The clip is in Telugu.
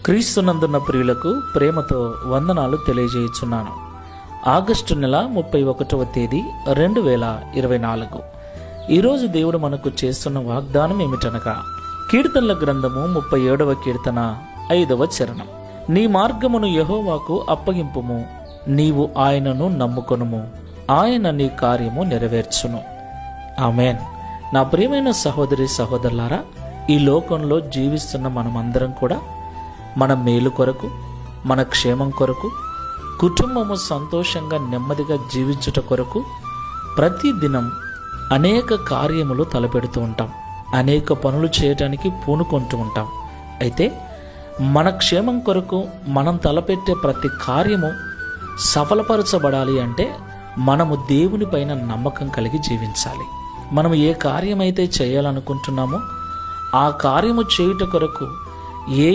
క్రీస్తునందున్న ప్రియులకు ప్రేమతో వందనాలు తెలియజేయుచున్నాను. ఆగస్టు నెల 31వ తేదీ 2024. ఈరోజు దేవుడు మనకు చేస్తున్న వాగ్దానం ఏమిటనగా, కీర్తనల గ్రంథము 37వ కీర్తన 5వ చరణం. నీ మార్గమును యెహోవాకు అప్పగింపుము, నీవు ఆయనను నమ్ముకొనుము, ఆయన నీ కార్యము నెరవేర్చును. ఆమేన్. నా ప్రియమైన సహోదరి సహోదరులారా, ఈ లోకంలో జీవిస్తున్న మనమందరం కూడా మన మేలు కొరకు, మన క్షేమం కొరకు, కుటుంబము సంతోషంగా నెమ్మదిగా జీవించుట కొరకు ప్రతి దినం అనేక కార్యములు తలపెడుతూ ఉంటాం, అనేక పనులు చేయటానికి పూనుకుంటూ ఉంటాం. అయితే మన క్షేమం కొరకు మనం తలపెట్టే ప్రతి కార్యము సఫలపరచబడాలి అంటే మనము దేవుని పైన నమ్మకం కలిగి జీవించాలి. మనం ఏ కార్యమైతే చేయాలనుకుంటున్నామో ఆ కార్యము చేయుట కొరకు ఏ